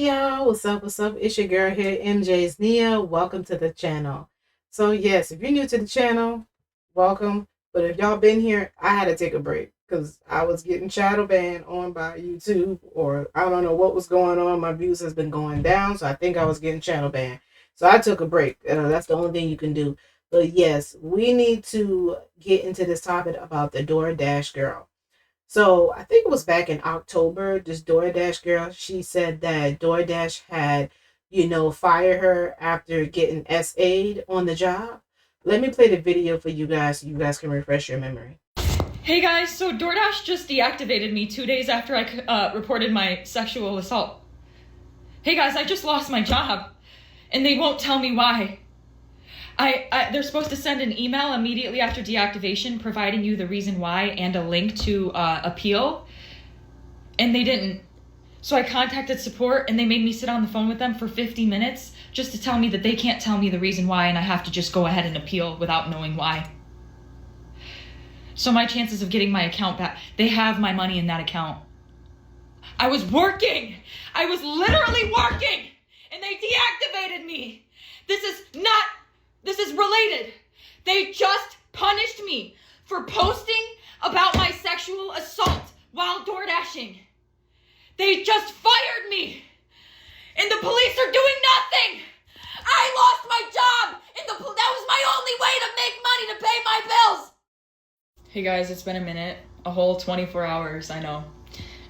Hey y'all, what's up? What's up? It's your girl here, MJ's Nia. Welcome to the channel. So yes, if you're new to the channel, welcome. But if y'all been here, I had to take a break because I was getting shadow banned on by YouTube, or I don't know what was going on. My views has been going down, so I think I was getting shadow banned. So I took a break. That's the only thing you can do. But yes, we need to get into this topic about the DoorDash girl. So I think it was back in October, this DoorDash girl, she said that DoorDash had, fired her after getting SA'd on the job. Let me play the video for you guys so you guys can refresh your memory. Hey guys, so DoorDash just deactivated me 2 days after I reported my sexual assault. Hey guys, I just lost my job, and they won't tell me why. They're supposed to send an email immediately after deactivation providing you the reason why and a link to appeal, and they didn't. So I contacted support, and they made me sit on the phone with them for 50 minutes just to tell me that they can't tell me the reason why, and I have to just go ahead and appeal without knowing why. So my chances of getting my account back, they have my money in that account. I was working. I was literally working, and they deactivated me. This is related. They just punished me for posting about my sexual assault while door dashing. They just fired me, and the police are doing nothing. I lost my job, and that was my only way to make money to pay my bills. Hey guys, it's been a minute, a whole 24 hours, I know.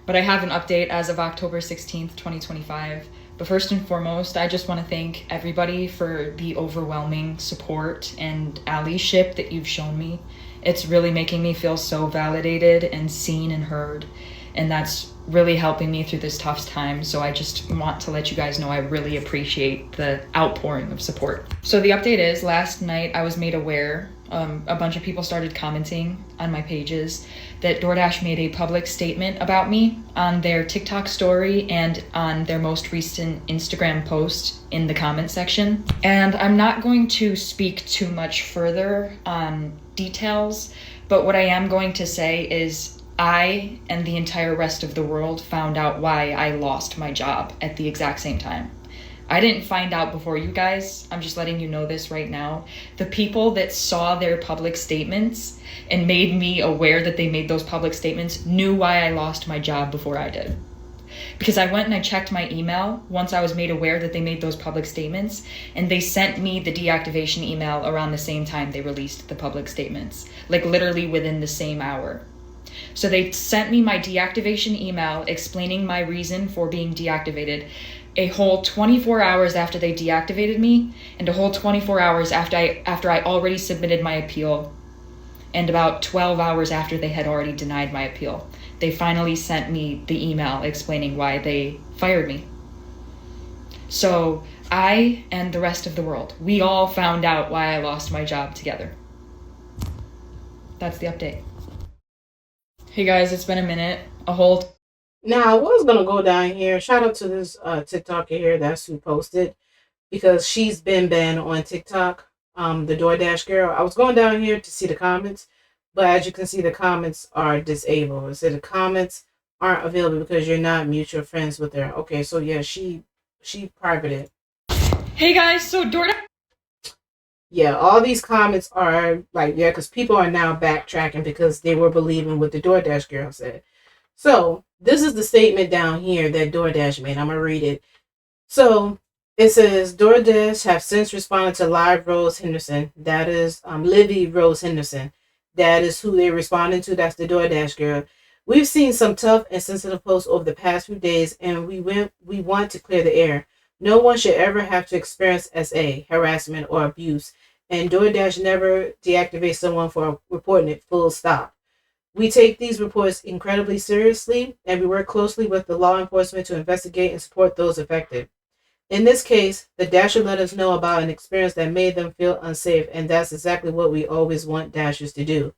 But I have an update as of October 16th, 2025. But first and foremost, I just want to thank everybody for the overwhelming support and allyship that you've shown me. It's really making me feel so validated and seen and heard. And that's really helping me through this tough time. So I just want to let you guys know I really appreciate the outpouring of support. So the update is, last night I was made aware, a bunch of people started commenting on my pages that DoorDash made a public statement about me on their TikTok story and on their most recent Instagram post in the comment section. And I'm not going to speak too much further on details, but what I am going to say is I and the entire rest of the world found out why I lost my job at the exact same time. I didn't find out before you guys. I'm just letting you know this right now. The people that saw their public statements and made me aware that they made those public statements knew why I lost my job before I did. Because I went and I checked my email once I was made aware that they made those public statements, and they sent me the deactivation email around the same time they released the public statements, like literally within the same hour. So they sent me my deactivation email explaining my reason for being deactivated a whole 24 hours after they deactivated me, and a whole 24 hours after I already submitted my appeal, and about 12 hours after they had already denied my appeal. They finally sent me the email explaining why they fired me. So I and the rest of the world, we all found out why I lost my job together. That's the update. Hey guys, it's been a minute, a whole... Now, I was going to go down here. Shout out to this TikToker here. That's who posted, because she's been banned on TikTok, the DoorDash girl. I was going down here to see the comments, but as you can see, the comments are disabled. It said the comments aren't available because you're not mutual friends with her. Okay, so yeah, she privated. Hey guys, so DoorDash... Yeah, all these comments are like, yeah, because people are now backtracking because they were believing what the DoorDash girl said. So this is the statement down here that DoorDash made. I'm going to read it. So it says, DoorDash have since responded to Live Rose Henderson. That is Livy Rose Henderson. That is who they're responding to. That's the DoorDash girl. We've seen some tough and sensitive posts over the past few days, and we want to clear the air. No one should ever have to experience SA, harassment, or abuse. And DoorDash never deactivates someone for reporting it, full stop. We take these reports incredibly seriously, and we work closely with the law enforcement to investigate and support those affected. In this case, the Dasher let us know about an experience that made them feel unsafe, and that's exactly what we always want Dashers to do.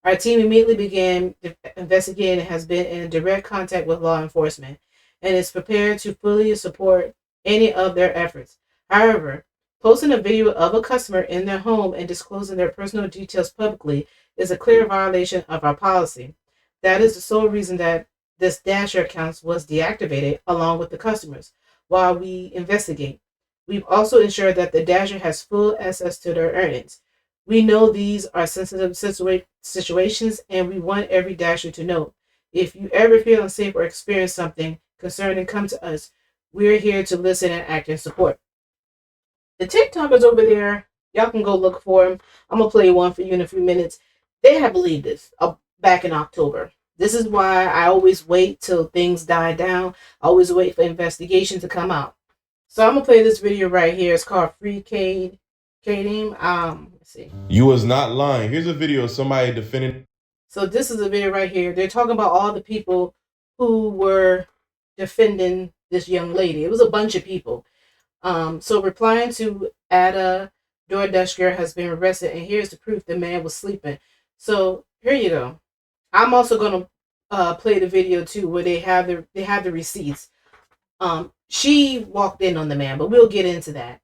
Our team immediately began investigating and has been in direct contact with law enforcement, and is prepared to fully support any of their efforts. However, posting a video of a customer in their home and disclosing their personal details publicly is a clear violation of our policy. That is the sole reason that this Dasher account was deactivated along with the customers. while we investigate. We've also ensured that the Dasher has full access to their earnings. We know these are sensitive situations, and we want every Dasher to know. If you ever feel unsafe or experience something concerning, come to us. We're here to listen and act in support. The TikTokers over there, y'all can go look for them. I'm going to play one for you in a few minutes. They have believed this back in October. This is why I always wait till things die down. I always wait for investigation to come out. So I'm going to play this video right here. It's called Free Cade. Let's see. You was not lying. Here's a video of somebody defending. So this is a video right here. They're talking about all the people who were defending this young lady. It was a bunch of people. So replying to Ada, DoorDash girl has been arrested, and here's the proof the man was sleeping. So here you go. I'm also gonna play the video too, where they have the receipts. She walked in on the man, but we'll get into that.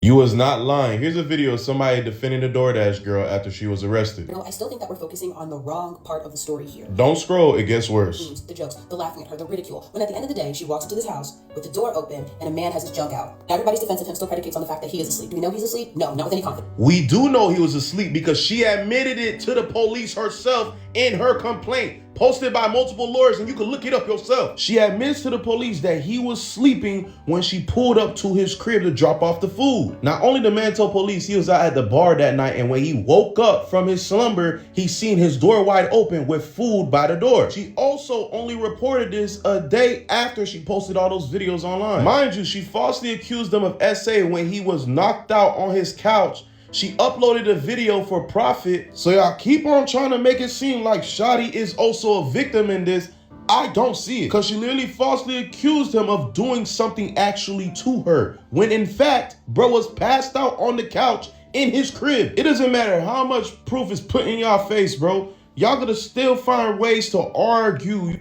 You was not lying. Here's a video of somebody defending the DoorDash girl after she was arrested. No, I still think that we're focusing on the wrong part of the story here. Don't scroll, it gets worse. The jokes, the laughing at her, the ridicule. When at the end of the day, she walks into this house with the door open and a man has his junk out. Everybody's defense of him still predicates on the fact that he is asleep. Do we know he's asleep? No, not with any confidence. We do know he was asleep because she admitted it to the police herself in her complaint, posted by multiple lawyers, and you can look it up yourself. She admits to the police that he was sleeping when she pulled up to his crib to drop off the food. Not only the man told police he was out at the bar that night, and when he woke up from his slumber, he seen his door wide open with food by the door. She also only reported this a day after she posted all those videos online. Mind you, she falsely accused him of SA when he was knocked out on his couch. She uploaded a video for profit, so y'all keep on trying to make it seem like Shotty is also a victim in this. I don't see it, because she literally falsely accused him of doing something actually to her, when in fact, bro was passed out on the couch in his crib. It doesn't matter how much proof is put in y'all face, bro. Y'all gonna still find ways to argue.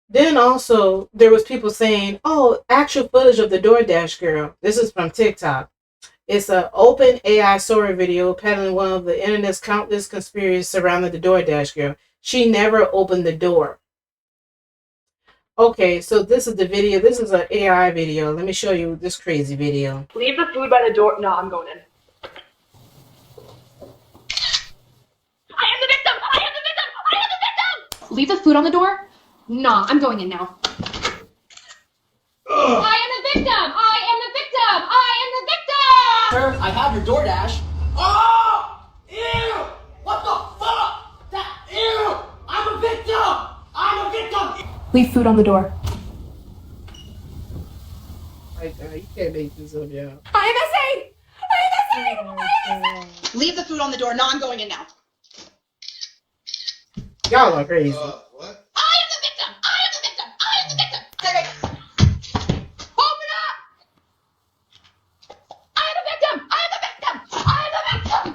Then also, there was people saying, oh, actual footage of the DoorDash girl. This is from TikTok. It's an open AI story video peddling one of the internet's countless conspiracies surrounding the DoorDash girl. She never opened the door. Okay, so this is the video. This is an AI video. Let me show you this crazy video. Leave the food by the door. No, I'm going in. I am the victim! I am the victim! I am the victim! Leave the food on the door? Nah, I'm going in now. I am the victim! I am the victim! I am the victim! Sir, I have your DoorDash. Oh! Ew! What the fuck? That ew! I'm a victim! I'm a victim! Leave food on the door. Like, you can't make this up, y'all. I am SA! I am SA! I am SA! Leave the food on the door. No, I'm going in now. Y'all are crazy. What? I am the victim! I am the victim! I am the victim! Open up! I am the victim! I am the victim! I am the victim!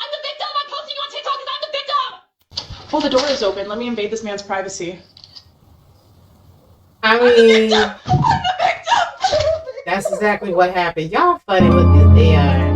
I'm the victim! I'm posting on TikTok because I'm the victim! Well, the door is open. Let me invade this man's privacy. I mean, that's exactly what happened. Y'all funny with this AI.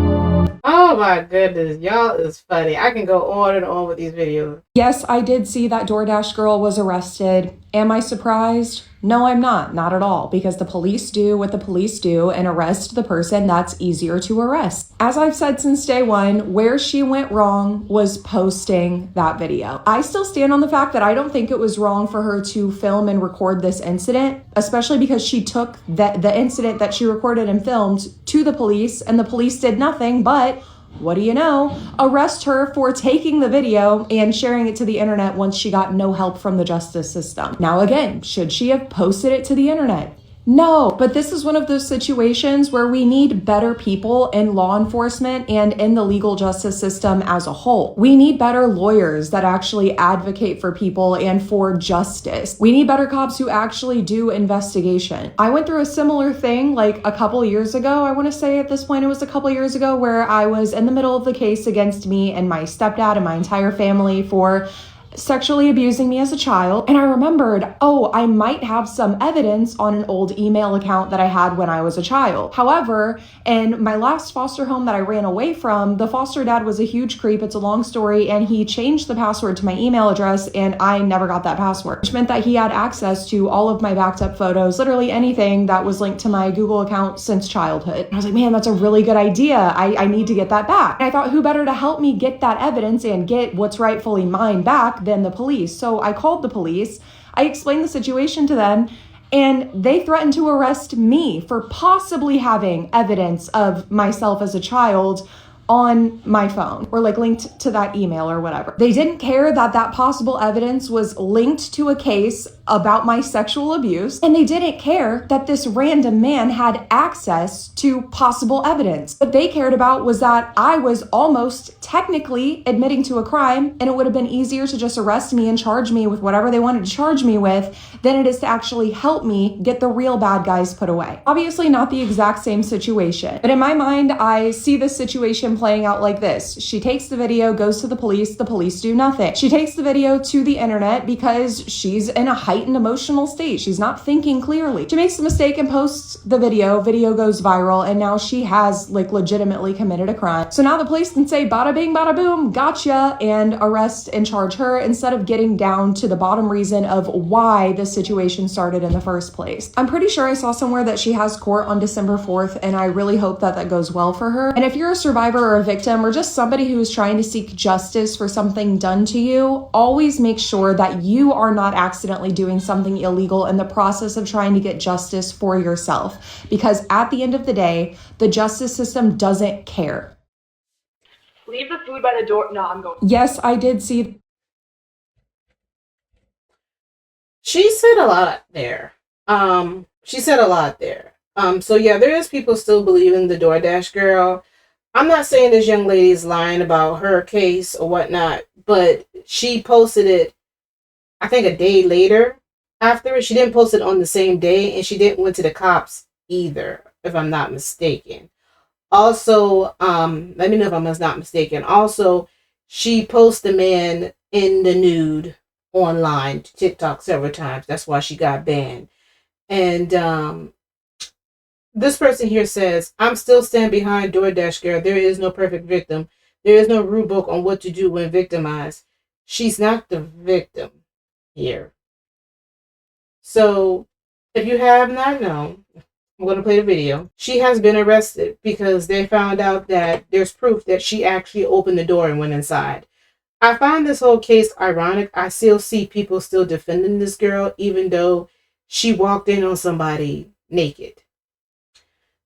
Oh my goodness, y'all is funny. I can go on and on with these videos. Yes, I did see that DoorDash girl was arrested. Am I surprised? No, I'm not at all, because the police do what the police do and arrest the person that's easier to arrest. As I've said since day one, where she went wrong was posting that video. I still stand on the fact that I don't think it was wrong for her to film and record this incident, especially because she took the incident that she recorded and filmed to the police, and the police did nothing but, what do you know, arrest her for taking the video and sharing it to the internet once she got no help from the justice system. Now again, should she have posted it to the internet? No, but this is one of those situations where we need better people in law enforcement and in the legal justice system as a whole. We need better lawyers that actually advocate for people and for justice. We need better cops who actually do investigation. I went through a similar thing like a couple years ago. I want to say at this point it was a couple years ago, where I was in the middle of the case against me and my stepdad and my entire family for sexually abusing me as a child. And I remembered, oh, I might have some evidence on an old email account that I had when I was a child. However, in my last foster home that I ran away from, the foster dad was a huge creep. It's a long story, and he changed the password to my email address, and I never got that password, which meant that he had access to all of my backed up photos, literally anything that was linked to my Google account since childhood. And I was like, man, that's a really good idea. I need to get that back. And I thought, who better to help me get that evidence and get what's rightfully mine back than the police? So I called the police. I explained the situation to them, and they threatened to arrest me for possibly having evidence of myself as a child on my phone or like linked to that email or whatever. They didn't care that that possible evidence was linked to a case about my sexual abuse, and they didn't care that this random man had access to possible evidence. What they cared about was that I was almost technically admitting to a crime, and it would have been easier to just arrest me and charge me with whatever they wanted to charge me with than it is to actually help me get the real bad guys put away. Obviously not the exact same situation, but in my mind, I see this situation playing out like this. She takes the video, goes to the police do nothing. She takes the video to the internet because she's in a heightened emotional state. She's not thinking clearly. She makes the mistake and posts the video goes viral, and now she has like legitimately committed a crime. So now the police can say bada bing, bada boom, gotcha, and arrest and charge her instead of getting down to the bottom reason of why this situation started in the first place. I'm pretty sure I saw somewhere that she has court on December 4th, and I really hope that that goes well for her. And if you're a survivor or a victim or just somebody who is trying to seek justice for something done to you, always make sure that you are not accidentally doing something illegal in the process of trying to get justice for yourself. Because at the end of the day, the justice system doesn't care. Leave the food by the door. No, I'm going. Yes, I did see. She said a lot there. So yeah, there is people still believing the DoorDash girl. I'm not saying this young lady is lying about her case or whatnot, but she posted it, I think, a day later after it. She didn't post it on the same day, and she didn't went to the cops either, if I'm not mistaken. Also, let me know if I'm not mistaken. Also, she posted the man in the nude online to TikTok several times. That's why she got banned. And this person here says, I'm still standing behind DoorDash girl. There is no perfect victim. There is no rule book on what to do when victimized. She's not the victim here. So, if you have not known, I'm going to play the video. She has been arrested because they found out that there's proof that she actually opened the door and went inside. I find this whole case ironic. I still see people still defending this girl, even though she walked in on somebody naked.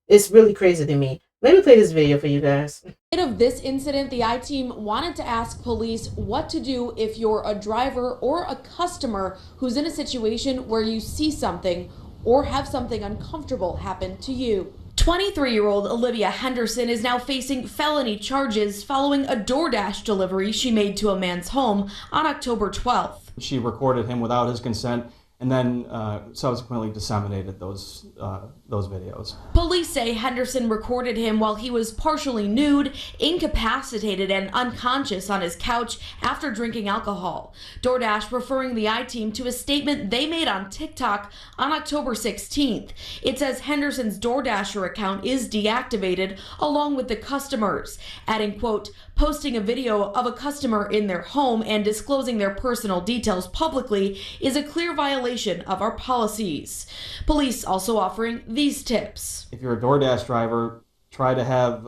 It's really crazy to me. Let me play this video for you guys. Of this incident, the I-Team wanted to ask police what to do if you're a driver or a customer who's in a situation where you see something or have something uncomfortable happen to you. 23-year-old Olivia Henderson is now facing felony charges following a DoorDash delivery she made to a man's home on October 12th. She recorded him without his consent and then subsequently disseminated those videos. Police say Henderson recorded him while he was partially nude, incapacitated, and unconscious on his couch after drinking alcohol. DoorDash referring the I-Team to a statement they made on TikTok on October 16th. It says Henderson's DoorDasher account is deactivated along with the customers, adding, quote, posting a video of a customer in their home and disclosing their personal details publicly is a clear violation of our policies. Police also offering these tips. If you're a DoorDash driver, try to have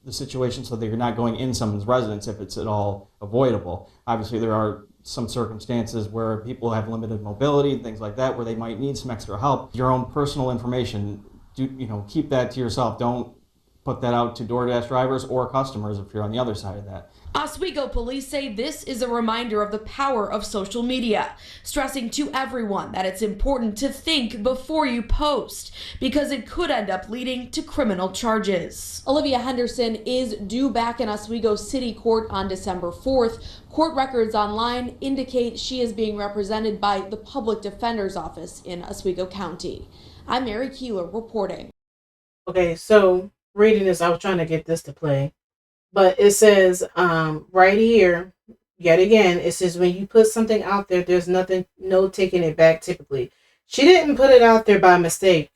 the situation so that you're not going in someone's residence if it's at all avoidable. Obviously, there are some circumstances where people have limited mobility and things like that, where they might need some extra help. Your own personal information, keep that to yourself. Don't put that out to DoorDash drivers or customers if you're on the other side of that. Oswego police say this is a reminder of the power of social media, stressing to everyone that it's important to think before you post because it could end up leading to criminal charges. Olivia Henderson is due back in Oswego City Court on December 4th. Court records online indicate she is being represented by the Public Defender's Office in Oswego County. I'm Mary Keeler reporting. Okay, so reading this, I was trying to get this to play. But it says right here, yet again, it says when you put something out there, there's no taking it back typically. She didn't put it out there by mistake.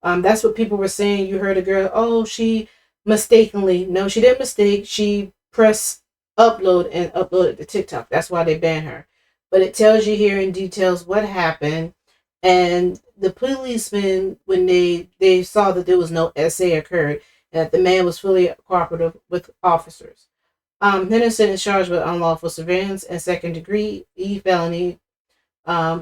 That's what people were saying. You heard a girl, oh, she mistakenly. No, she didn't mistake. She pressed upload and uploaded to TikTok. That's why they banned her. But it tells you here in details what happened. And the policemen, when they saw that there was no SA occurred, and that the man was fully cooperative with officers. Henderson is charged with unlawful surveillance and second degree felony,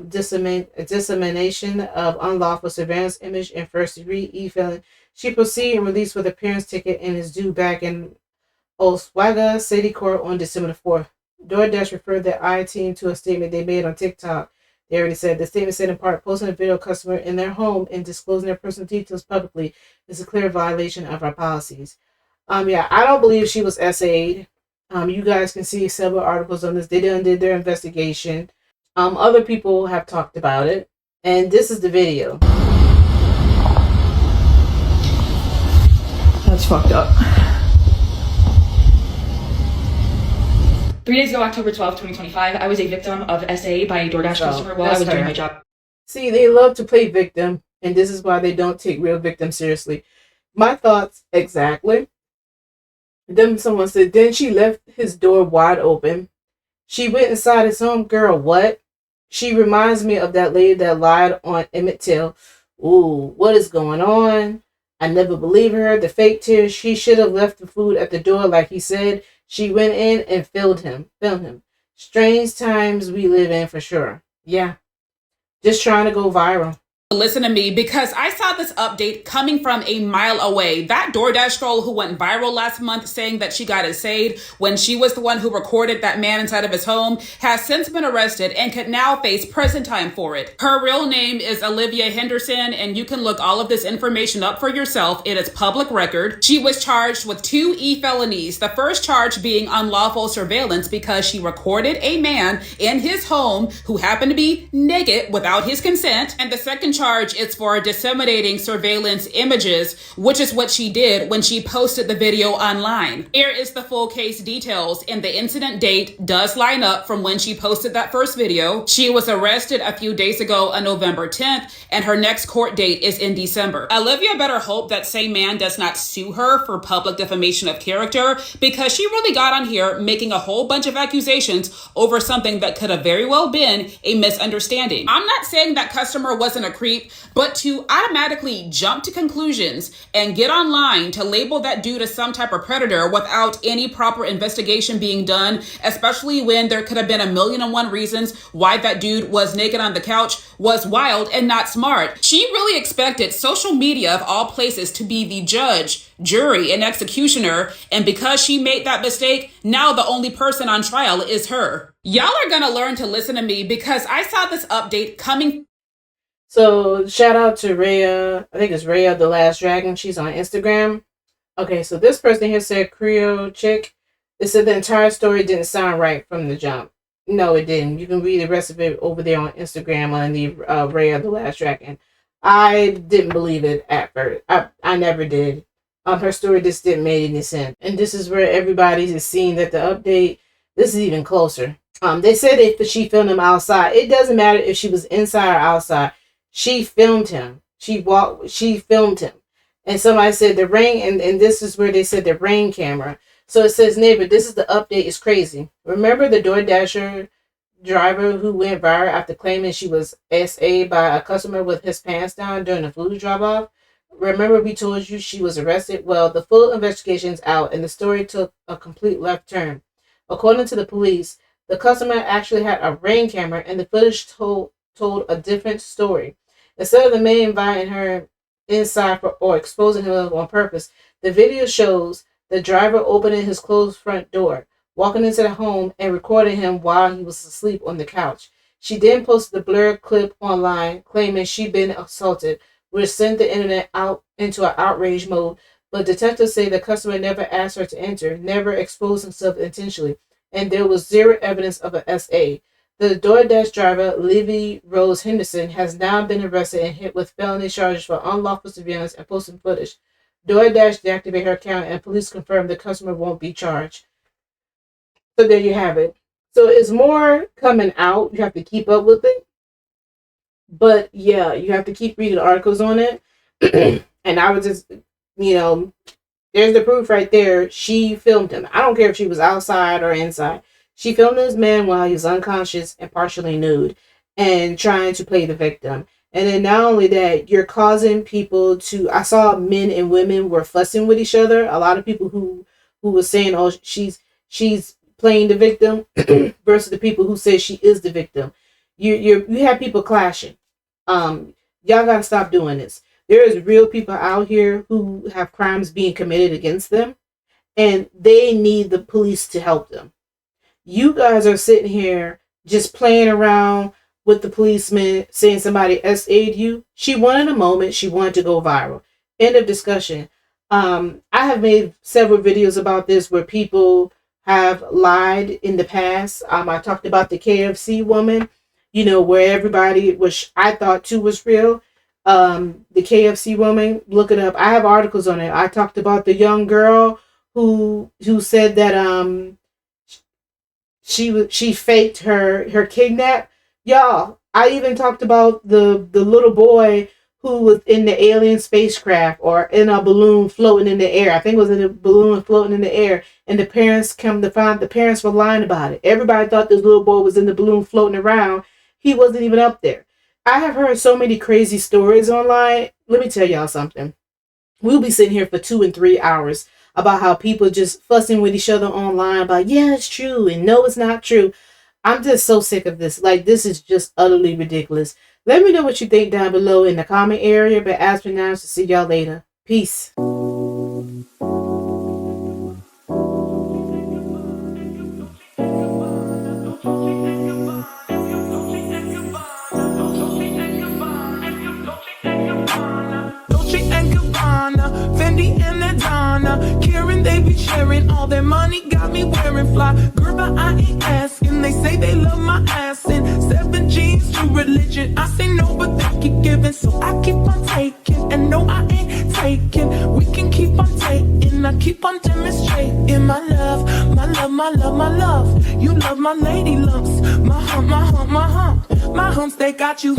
dissemination of unlawful surveillance image and first degree felony. She proceeded and released with a parent's ticket and is due back in Oswego City Court on December the 4th. DoorDash referred the I-team to a statement they made on TikTok. They already said the statement said in part, posting a video customer in their home and disclosing their personal details publicly is a clear violation of our policies. Yeah, I don't believe she was SA'd. You guys can see several articles on this. They did their investigation. Other people have talked about it, and this is the video. That's fucked up. 3 days ago, October 12th, 2025, I was a victim of SA by a DoorDash customer while I was doing my job. See, they love to play victim, and this is why they don't take real victims seriously. My thoughts exactly. Then someone said, then she left his door wide open. She went inside his home. Girl, what? She reminds me of that lady that lied on Emmett Till. Ooh, what is going on? I never believe her. The fake tears. She should have left the food at the door like he said. She went in and filmed him. Strange times we live in for sure. Yeah. Just trying to go viral. Listen to me, because I saw this update coming from a mile away. That DoorDash girl who went viral last month saying that she got SA'd when she was the one who recorded that man inside of his home has since been arrested and can now face prison time for it. Her real name is Olivia Henderson, and you can look all of this information up for yourself. It is public record. She was charged with 2 felonies. The first charge being unlawful surveillance because she recorded a man in his home who happened to be naked without his consent. And the second charge is for disseminating surveillance images, which is what she did when she posted the video online. Here is the full case details, and the incident date does line up from when she posted that first video. She was arrested a few days ago on November 10th, and her next court date is in December. Olivia better hope that same man does not sue her for public defamation of character, because she really got on here making a whole bunch of accusations over something that could have very well been a misunderstanding. I'm not saying that customer wasn't a creep, but to automatically jump to conclusions and get online to label that dude as some type of predator without any proper investigation being done, especially when there could have been 1,000,001 reasons why that dude was naked on the couch, was wild and not smart. She really expected social media of all places to be the judge, jury, and executioner, and because she made that mistake, now the only person on trial is her. Y'all are gonna learn to listen to me, because I saw this update coming. So shout out to Rhea. I think it's Rhea the Last Dragon. She's on Instagram. Okay, so this person here said Creole chick. They said the entire story didn't sound right from the jump. No, it didn't. You can read the rest of it over there on Instagram on the Rhea the Last Dragon. I didn't believe it at first. I never did. Her story just didn't make any sense. And this is where everybody is seeing that the update, this is even closer. They said if she filmed him outside, it doesn't matter if she was inside or outside. She filmed him. She filmed him. And somebody said the Ring, and this is where they said the Ring camera. So it says, neighbor, this is the update. It's crazy. Remember the DoorDasher driver who went viral after claiming she was SA'd by a customer with his pants down during a food drop-off? Remember we told you she was arrested? Well, the full investigation's out, and the story took a complete left turn. According to the police, the customer actually had a Ring camera, and the footage told a different story. Instead of the man inviting her inside or exposing him on purpose, the video shows the driver opening his closed front door, walking into the home, and recording him while he was asleep on the couch. She then posted the blurred clip online, claiming she'd been assaulted, which sent the internet out into an outrage mode. But detectives say the customer never asked her to enter, never exposed himself intentionally, and there was zero evidence of an SA. The DoorDash driver, Livy Rose Henderson, has now been arrested and hit with felony charges for unlawful surveillance and posting footage. DoorDash deactivated her account, and police confirmed the customer won't be charged. So there you have it. So it's more coming out. You have to keep up with it. But yeah, you have to keep reading articles on it. And I would just, there's the proof right there. She filmed him. I don't care if she was outside or inside. She filmed this man while he was unconscious and partially nude and trying to play the victim. And then not only that, you're causing people to, I saw men and women were fussing with each other. A lot of people who was saying, oh, she's playing the victim versus the people who say she is the victim. You have people clashing. Y'all gotta stop doing this. There is real people out here who have crimes being committed against them, and they need the police to help them. You guys are sitting here just playing around with the policeman saying somebody SA'd you. She wanted a moment. She wanted to go viral. End of discussion. I have made several videos about this where people have lied in the past. I talked about the KFC woman, where everybody was, I thought too was real. The KFC woman, look it up. I have articles on it. I talked about the young girl who said that she faked her kidnap. Y'all, I even talked about the little boy who was in the alien spacecraft or in a balloon floating in the air. I think it was in a balloon floating in the air. And the parents come to find the parents were lying about it. Everybody thought this little boy was in the balloon floating around. He wasn't even up there. I have heard so many crazy stories online. Let me tell y'all something. We'll be sitting here for 2 and 3 hours about how people just fussing with each other online about, yeah, it's true, and no, it's not true. I'm just so sick of this. Like, this is just utterly ridiculous. Let me know what you think down below in the comment area. But as for now, see y'all later. Peace. Fendi and Adana, Karen, they be sharing all their money, got me wearing fly. Girl, but I ain't asking. They say they love my ass and 7 G's to religion. I say no, but they keep giving, so I keep on taking. And no, I ain't taking. We can keep on taking. I keep on demonstrating my love, my love, my love, my love. You love my lady lumps, my hump, my hump, my hump. My humps, they got you.